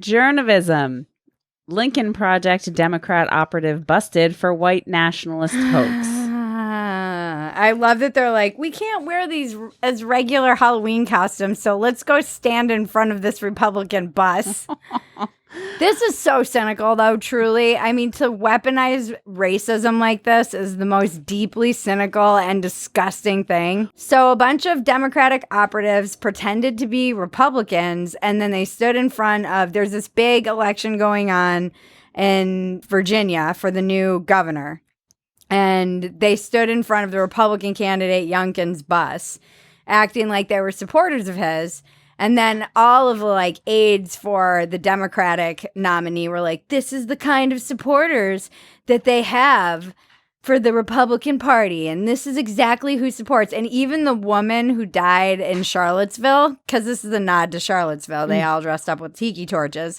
Journalism. Lincoln Project Democrat operative busted for white nationalist hoax. I love that they're like, we can't wear these as regular Halloween costumes, so let's go stand in front of this Republican bus. This is so cynical, though, truly. I mean, to weaponize racism like this is the most deeply cynical and disgusting thing. So a bunch of Democratic operatives pretended to be Republicans, and then they stood in front of, there's this big election going on in Virginia for the new governor. And they stood in front of the Republican candidate Youngkin's bus, acting like they were supporters of his. And then all of the like aides for the Democratic nominee were like, this is the kind of supporters that they have for the Republican Party. And this is exactly who supports. And even the woman who died in Charlottesville, because this is a nod to Charlottesville, they all dressed up with tiki torches.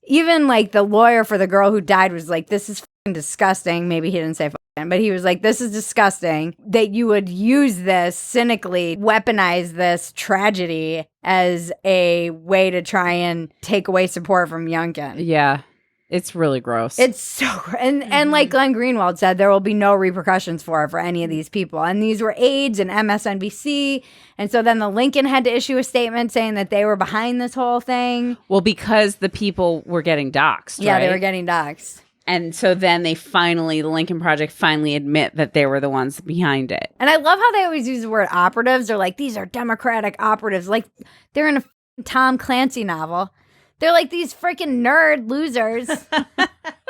Even like the lawyer for the girl who died was like, this is fucking disgusting. Maybe he didn't say fucking, but he was like, this is disgusting that you would use this cynically, weaponize this tragedy as a way to try and take away support from Youngkin. Yeah. It's really gross. It's so and like Glenn Greenwald said, there will be no repercussions for any of these people. And these were aides and MSNBC. And so then the Lincoln had to issue a statement saying that they were behind this whole thing. Well, because the people were getting doxxed, Yeah, right? they were getting doxxed. And so then they finally, the Lincoln Project finally admit that they were the ones behind it. And I love how they always use the word operatives. They're like, these are Democratic operatives. Like they're in a Tom Clancy novel. They're like these freaking nerd losers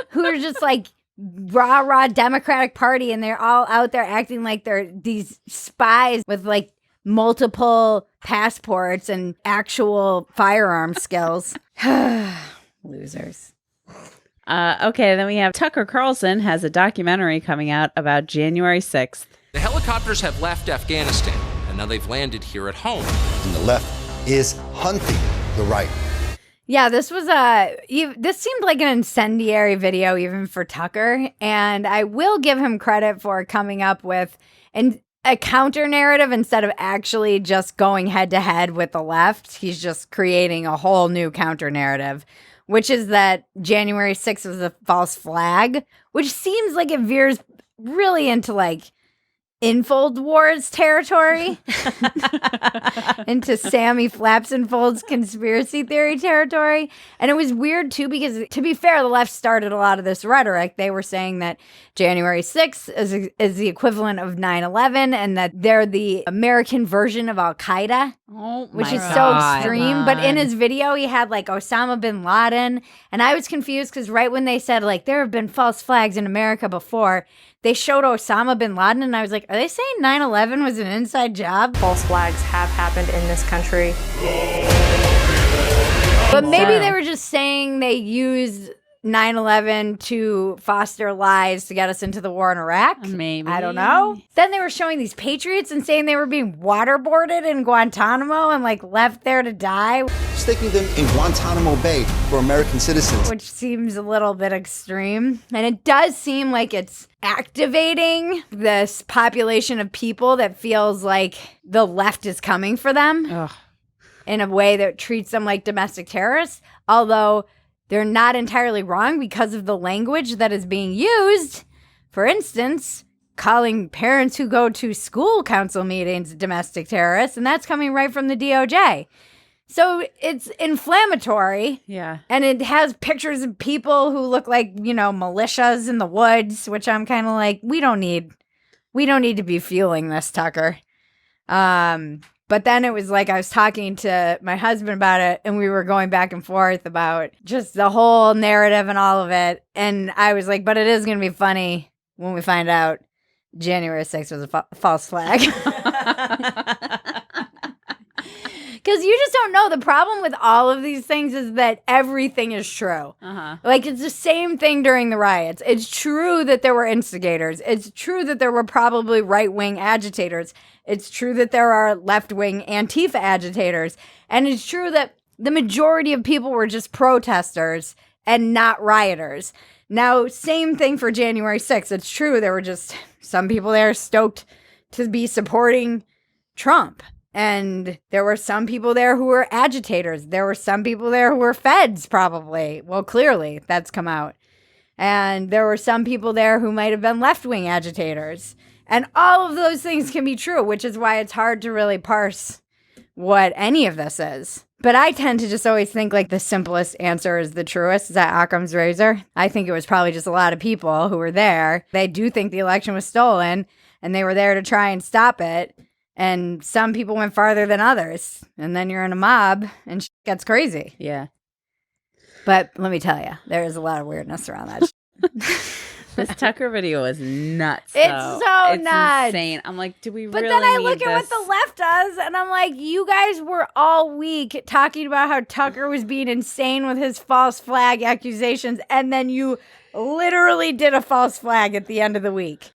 who are just like rah Democratic Party, and they're all out there acting like they're these spies with like multiple passports and actual firearm skills. Losers. Okay, then we have Tucker Carlson has a documentary coming out about January 6th. The helicopters have left Afghanistan, and now they've landed here at home. And the left is hunting the right. Yeah, this was this seemed like an incendiary video even for Tucker, and I will give him credit for coming up with a counter narrative instead of actually just going head to head with the left. He's just creating a whole new counter narrative, which is that January 6th was a false flag, which seems like it veers really into like Infold Wars territory, into Sammy Flapsenfold's conspiracy theory territory. And it was weird too, because to be fair, the left started a lot of this rhetoric. They were saying that January 6th is the equivalent of 9/11 and that they're the American version of Al-Qaeda, which is so extreme. But in his video, he had like Osama bin Laden. And I was confused because right when they said like there have been false flags in America before, they showed Osama bin Laden, and I was like, are they saying 9/11 was an inside job? False flags have happened in this country. But maybe they were just saying they used 9/11 to foster lies to get us into the war in Iraq. Maybe. I don't know. Then they were showing these patriots and saying they were being waterboarded in Guantanamo and like left there to die. Sticking them in Guantanamo Bay for American citizens. Which seems a little bit extreme. And it does seem like it's activating this population of people that feels like the left is coming for them in a way that treats them like domestic terrorists. Although they're not entirely wrong because of the language that is being used. For instance, calling parents who go to school council meetings domestic terrorists, and that's coming right from the DOJ. So it's inflammatory. Yeah. And it has pictures of people who look like, you know, militias in the woods, which I'm kind of like, we don't need to be fueling this, Tucker. But then it was like I was talking to my husband about it, and we were going back and forth about just the whole narrative and all of it. And I was like, but it is going to be funny when we find out January 6th was a false flag. Because you just don't know. The problem with all of these things is that everything is true. Like, it's the same thing during the riots. It's true that there were instigators. It's true that there were probably right-wing agitators. It's true that there are left-wing Antifa agitators. And it's true that the majority of people were just protesters and not rioters. Now, same thing for January 6th. It's true there were just some people there stoked to be supporting Trump. And there were some people there who were agitators. There were some people there who were feds, probably. Well, clearly, that's come out. And there were some people there who might have been left-wing agitators. And all of those things can be true, which is why it's hard to really parse what any of this is. But I tend to just always think like the simplest answer is the truest. Is that Occam's razor? I think it was probably just a lot of people who were there. They do think the election was stolen, and they were there to try and stop it. And some people went farther than others. And then you're in a mob and shit gets crazy. Yeah. But let me tell you, there is a lot of weirdness around that. This Tucker video is nuts. It's though. so It's nuts. insane. I'm like, do we But really then I need look at what this? the left does, and I'm like, you guys were all week talking about how Tucker was being insane with his false flag accusations, and then you literally did a false flag at the end of the week.